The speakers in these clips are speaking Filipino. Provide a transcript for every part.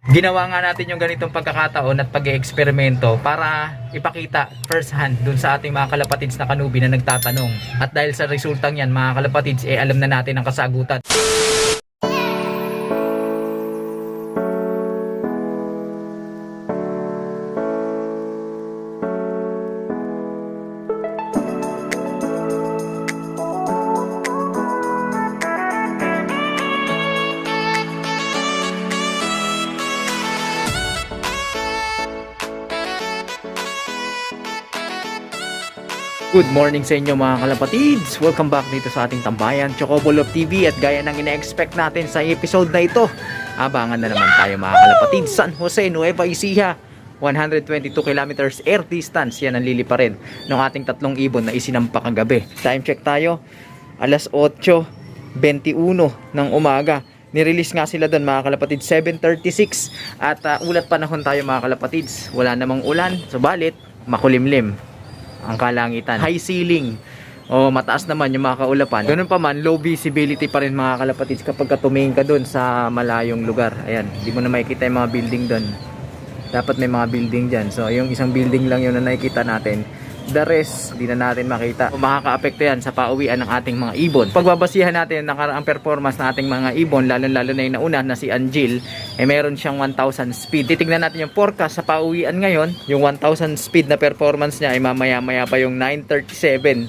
Ginawa nga natin yung ganitong pagkakataon at pag-eeksperimento para ipakita first hand dun sa ating mga kalapatids na kanubi na nagtatanong. At dahil sa resultang yan mga kalapatids, alam na natin ang kasagutan. Good morning sa inyo mga kalapatids! Welcome back dito sa ating tambayan, Chocobolo TV. At gaya ng ina-expect natin sa episode na ito, abangan na naman tayo mga kalapatids. San Jose, Nueva Ecija, 122 kilometers air distance. Yan ang liliparin ng ating tatlong ibon na isinampak kagabi. Time check tayo, alas 8:21 ng umaga. Nirelease nga sila doon mga kalapatids, 7:36. At ulat panahon tayo mga kalapatids. Wala namang ulan, subalit makulimlim ang kalangitan, high ceiling o mataas naman yung mga kaulapan. Ganun pa man, low visibility pa rin mga kalapatids kapag tumingin ka doon sa malayong lugar. Ayan, hindi mo na makikita yung mga building doon. Dapat may mga building dyan. So yung isang building lang yun na nakikita natin. The rest, di na natin makita. Makaka-apekto yan sa pauwian ng ating mga ibon. Pagbabasihan natin ang performance ng ating mga ibon, lalo-lalo na yung nauna na si Angel, meron siyang 1,000 speed. Titignan natin yung forecast sa pauwian ngayon. Yung 1,000 speed na performance niya ay mamaya-maya pa yung 9:37.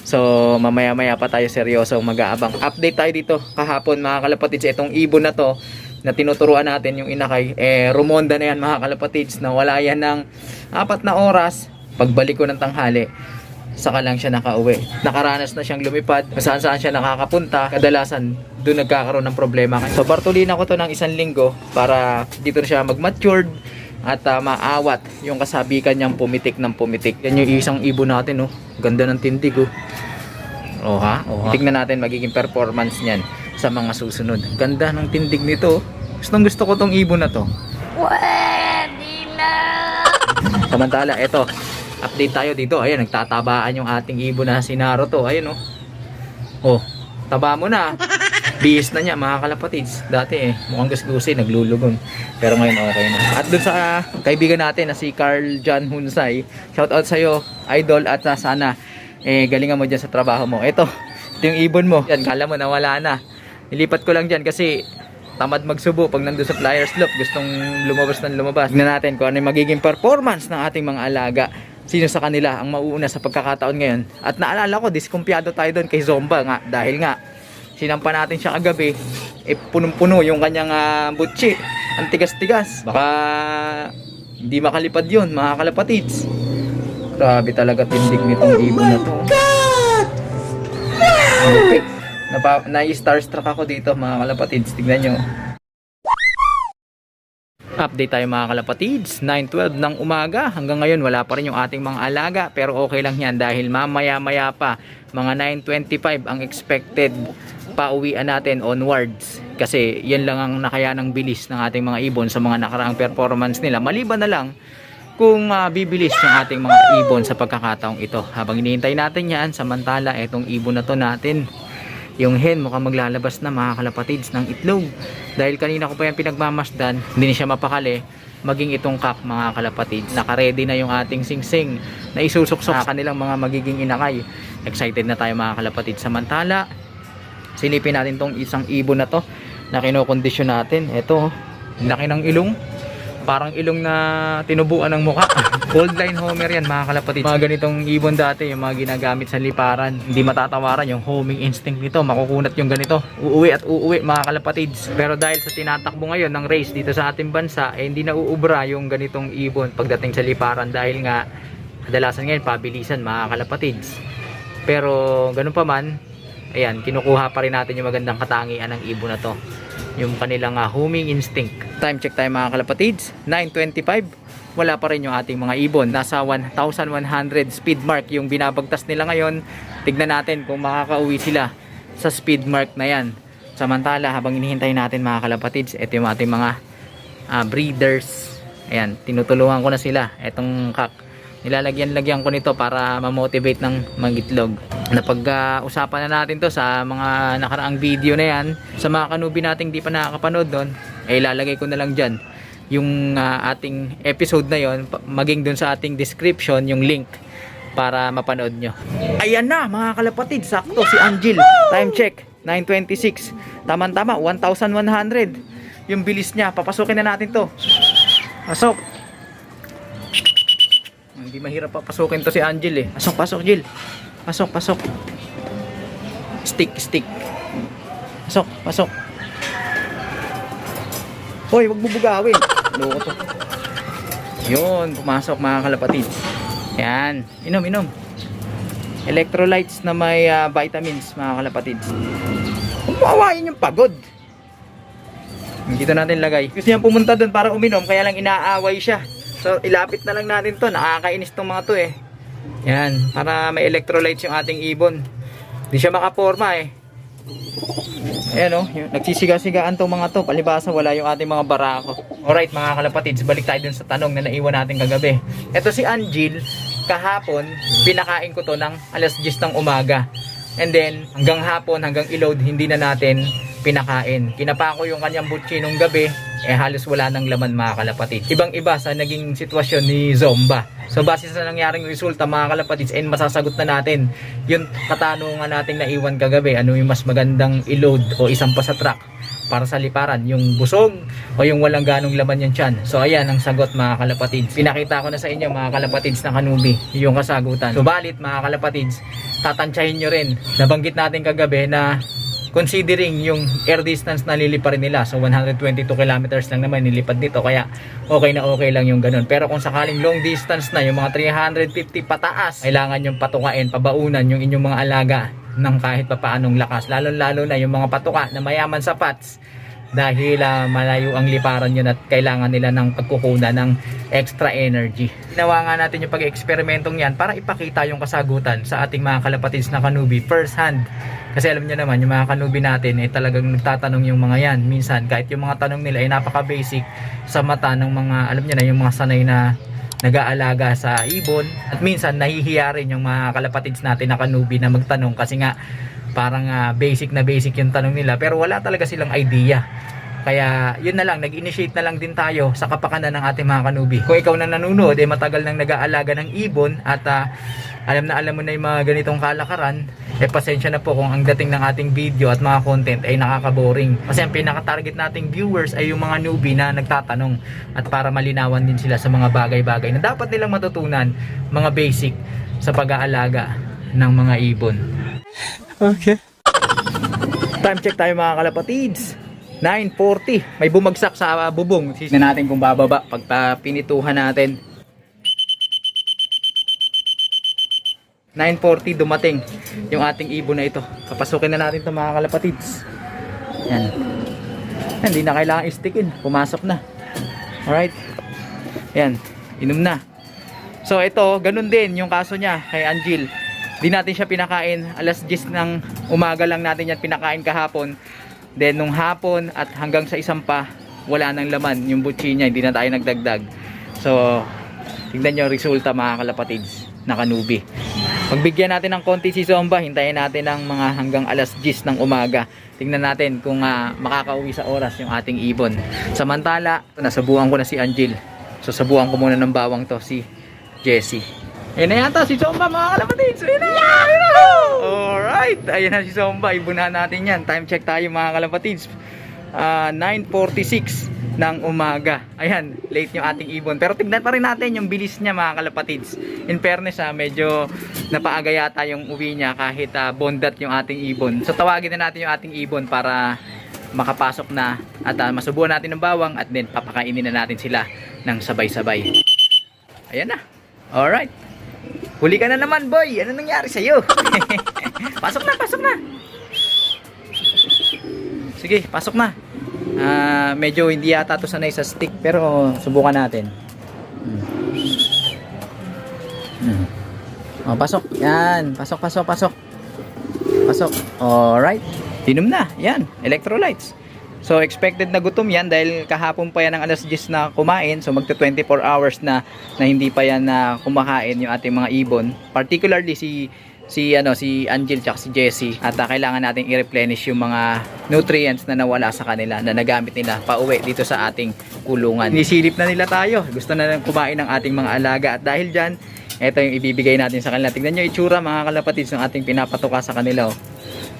So mamaya-maya pa tayo seryosong mag-aabang. Update tayo dito kahapon mga kalapatids. Itong ibon na to na tinuturuan natin yung inakay, rumonda na yan mga kalapatids, na wala yan ng 4 na oras. Pagbalik ko ng tanghali, saka lang siya nakauwi. Nakaranas na siyang lumipad, saan saan siya nakakapunta. Kadalasan doon nagkakaroon ng problema. So bartulina ko to ng 1 linggo para dito na siya mag-matured at maawat yung kasabikan niyang pumitik ng pumitik. Yan yung isang ibon natin, oh. Ganda ng tindig, oh. Oha. Tignan natin magiging performance niyan sa mga susunod. Ganda ng tindig nito. Gustong gusto ko tong ibon na to. Pwede na. Samantala, eto, update tayo dito. Ayan, nagtatabaan yung ating ibon na si Naruto. Ayun, oh. Oh, taba mo na. Bihis na niya mga kalapatids. Dati mukhang gusgusi, naglulugon. Pero ngayon okay na. At dun sa kaibigan natin na si Carl John Hunsay, shout out sa'yo, idol, at sana galingan mo dyan sa trabaho mo. Ito yung ibon mo. Yan, kala mo nawala na. Nilipat ko lang dyan kasi tamad magsubo pag nandun sa flyers loop. Gustong lumabas ng lumabas. Tignan natin kung ano yung magiging performance ng ating mga alaga. Sino sa kanila ang mauuna sa pagkakataon ngayon. At naalala ko, diskumpiyado tayo doon kay Zomba nga. Dahil nga, sinampa natin siya kagabi, punong-puno yung kanyang butchi. Ang tigas-tigas. Baka hindi makalipad yun mga kalapatids. Grabe talaga tindig nitong ibon na to. Okay. Na-starstruck ako dito mga kalapatids. Tignan nyo. Update tayo mga kalapatids, 9:12 ng umaga. Hanggang ngayon wala pa rin yung ating mga alaga, pero okay lang yan dahil mamaya-maya pa, mga 9:25 ang expected pauwian natin onwards. Kasi yan lang ang nakayanang bilis ng ating mga ibon sa mga nakaraang performance nila. Maliban na lang kung bibilis yung ating mga ibon sa pagkakataong ito. Habang hinihintay natin yan, samantala itong ibon na to natin, yung hen mukhang maglalabas na mga kalapatids ng itlog. Dahil kanina ko pa yan pinagmamasdan, hindi siya mapakali. Maging itong cock mga kalapatids. Naka-ready na yung ating singsing na isusuksok sa kanilang mga magiging inakay. Excited na tayo mga kalapatids. Samantala, silipin natin tong isang ibon na to na kinokondisyon natin. Ito, laki ng ilong. Parang ilong na tinubuan ng muka. Old line homer yan mga kalapatids. Mga ganitong ibon dati, yung mga ginagamit sa liparan. Hindi matatawaran yung homing instinct nito. Makukunat yung ganito. Uuwi at uuwi mga kalapatids. Pero dahil sa tinatakbo ngayon ng race dito sa ating bansa, hindi na uubra yung ganitong ibon pagdating sa liparan. Dahil nga, kadalasan ngayon pabilisan mga kalapatids. Pero ganun pa man, ayan, kinukuha pa rin natin yung magandang katangian ng ibon na to. Yung kanilang homing instinct. Time check tayo mga kalapatids, 9:25. Wala pa rin yung ating mga ibon. Nasa 1,100 speed mark yung binabagtas nila ngayon. Tignan natin kung makakauwi sila sa speed mark na yan. Samantala habang hinihintay natin mga kalapatids, ito yung ating mga breeders. Ayan, tinutulungan ko na sila. Etong cock, nilalagyan-lagyan ko nito para ma-motivate ng mangitlog. Napag-usapan na natin to sa mga nakaraang video na yan. Sa mga kanubi nating di pa nakakapanood doon, ilalagay ko na lang dyan yung ating episode na yon, maging dun sa ating description yung link para mapanood nyo. Ayan na mga kalapatid, sakto si Angel. Time check 9:26. Tama-tama 1,100 yung bilis niya. Papasukin na natin to. Pasok. Hindi mahirap papasukin to si Angel eh. Pasok Jill. Pasok. Stick. Pasok. Hoy, wag mo bugawin. Loko to. Yun, pumasok mga kalapatid. Yan, inom. Electrolytes na may vitamins mga kalapatid. Umawain yung pagod. Dito natin lagay. Gusto niyang pumunta doon para uminom, kaya lang inaaway siya. So, ilapit na lang natin to. Nakakainis tong mga to eh. Yan, para may electrolytes yung ating ibon. Hindi siya makaporma eh. Ayan o, nagsisiga-sigaan tong mga to. Palibasa wala yung ating mga barako. Alright mga kalapatids, balik tayo dun sa tanong na naiwan natin kagabi. Ito si Angel, kahapon, pinakain ko to ng alas 10 ng umaga. And then, hanggang hapon, hanggang i-load, hindi na natin pinakain. Kinapa ko yung kanyang butchi nung gabi, halos wala nang laman mga kalapatid. Ibang-iba sa naging sitwasyon ni Zomba. So base sa nangyaring resulta mga kalapatids, masasagot na natin yung katanungan nating naiwan kagabi. Ano yung mas magandang i-load o isang pa sa truck para sa liparan? Yung busog o yung walang ganong laman yung tiyan? So ayan ang sagot mga kalapatids. Pinakita ko na sa inyo mga kalapatids na kanubi yung kasagutan. Subalit mga kalapatids, tatansyahin nyo rin. Nabanggit natin kagabi na considering yung air distance na liliparin nila, so 122 kilometers lang naman nilipad dito, kaya okay na okay lang yung ganun. Pero kung sakaling long distance na, yung mga 350 pataas, kailangan yung patukain, pabaunan yung inyong mga alaga ng kahit papaanong lakas, lalo na yung mga patuka na mayaman sa fats, dahil malayo ang liparan yun at kailangan nila ng pagkukunan ng extra energy. Ginawa nga natin yung pag-eksperimentong yan para ipakita yung kasagutan sa ating mga kalapatids na kanubi first hand. Kasi alam niyo naman, yung mga kanubi natin talagang nagtatanong yung mga yan. Minsan kahit yung mga tanong nila ay napaka-basic sa mata ng mga, alam niyo na, yung mga sanay na nag-aalaga sa ibon. At minsan nahihiya rin yung mga kalapatids natin na kanubi na magtanong kasi nga parang basic na basic yung tanong nila, pero wala talaga silang idea. Kaya yun na lang, nag-initiate na lang din tayo sa kapakanan ng ating mga kanubi. Kung ikaw na nanonood, matagal nang nag-aalaga ng ibon at alam mo na yung mga ganitong kalakaran, pasensya na po kung ang dating ng ating video at mga content ay nakaka-boring. Kasi ang pinaka-target nating viewers ay yung mga newbie na nagtatanong, at para malinawan din sila sa mga bagay-bagay na dapat nilang matutunan, mga basic sa pag-aalaga ng mga ibon. Okay. Time check tayo mga kalapatids. 9:40. May bumagsak sa bubong. Sisina natin kung bababa pag pinituhan natin. 9:40 dumating yung ating ibon na ito. Papasukin na natin ito mga kalapatids. Yan. Hindi na kailangan istikin. Pumasok na. Alright. Yan. Inom na. So ito, ganun din yung kaso niya kay Angel. Di natin siya pinakain. Alas 10 ng umaga lang natin yan pinakain kahapon. Then nung hapon at hanggang sa isang pa, wala nang laman yung butchi niya. Hindi na tayo nagdagdag. So tingnan nyo resulta mga kalapatids na kanubi. Pagbigyan natin ng konti si Zomba, hintayin natin ng mga hanggang alas 10 ng umaga. Tingnan natin kung makakauwi sa oras yung ating ibon. Samantala, nasabuhan ko na si Angel. So sabuhan ko muna ng bawang to, si Jessie. Ayan na yata si Zomba mga kalapatids. Ayan na! Alright, ayan na si Zomba. Ibunahan natin yan. Time check tayo mga kalapatids. 9:46 ng umaga. Ayan, late yung ating ibon. Pero tignan pa rin natin yung bilis niya mga kalapatids. In fairness medyo napaaga yata yung uwi niya kahit bondat yung ating ibon. So tawagin na natin yung ating ibon para makapasok na at masubuhan natin ng bawang at then papakainin na natin sila ng sabay-sabay. Ayan na. Alright. Huli ka na naman boy. Ano nangyari sa'yo? Pasok na, pasok na. Sige, pasok na. Medyo hindi yata ito sanay sa stick, pero subukan natin. Pasok. Yan. Pasok, pasok, pasok. Pasok. Alright. Inom na. Yan. Electrolytes. So expected na gutom yan dahil kahapon pa yan ng alas 10 na kumain. So magto 24 hours na hindi pa yan na kumakain yung ating mga ibon. Particularly si si Angel tsaka si Jessie, at kailangan natin i-replenish yung mga nutrients na nawala sa kanila na nagamit nila pauwi dito sa ating kulungan. Nisilip na nila tayo, gusto na lang kumain ng ating mga alaga, at dahil dyan, ito yung ibibigay natin sa kanila. Tignan nyo itsura mga kalapatids ng ating pinapatuka sa kanila.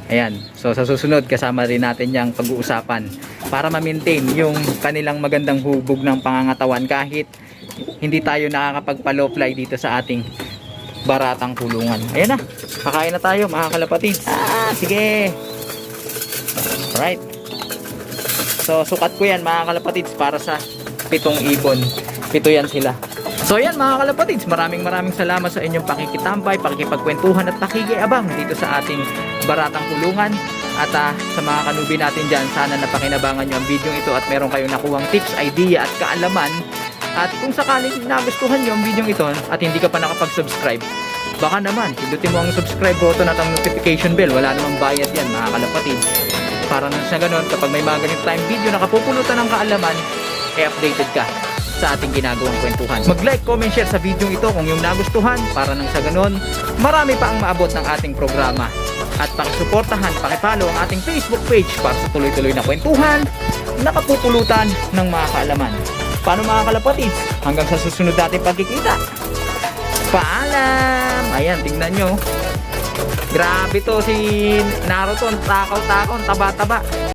Ayan, so sa susunod kasama rin natin yung pag-uusapan para ma-maintain yung kanilang magandang hubog ng pangangatawan kahit hindi tayo nakakapagpa-low fly dito sa ating baratang kulungan. Ayan na, kakain na tayo mga kalapatids. Sige. Alright. So sukat ko yan mga kalapatids para sa 7 ibon. 7 yan sila. So yan mga kalapatids, maraming salamat sa inyong pakikitambay, pakikipagkwentuhan at pakikiabang dito sa ating baratang kulungan. At sa mga kanubi natin dyan, sana napakinabangan nyo ang video ito at meron kayong nakuhang tips, idea at kaalaman. At kung sakaling nagustuhan nyo ang video ito at hindi ka pa nakapag-subscribe, baka naman, pindutin mo ang subscribe button at ang notification bell. Wala namang bayad yan mga kalapatids. Para na sa ganun, kapag may mga ganito tayong video na kapupulutan ng kaalaman, updated ka sa ating ginagawang kwentuhan. Mag-like, comment, share sa video ito kung yung nagustuhan para nang sa ganun, marami pa ang maabot ng ating programa. At pakisuportahan, pakipollow ang ating Facebook page para sa tuloy-tuloy na kwentuhan na kapupulutan ng mga kaalaman. Paano mga kalapatids? Hanggang sa susunod nating pagkikita. Paalam! Ayan, tingnan nyo. Grabe to si Naruto, takaw-takaw, taba-taba.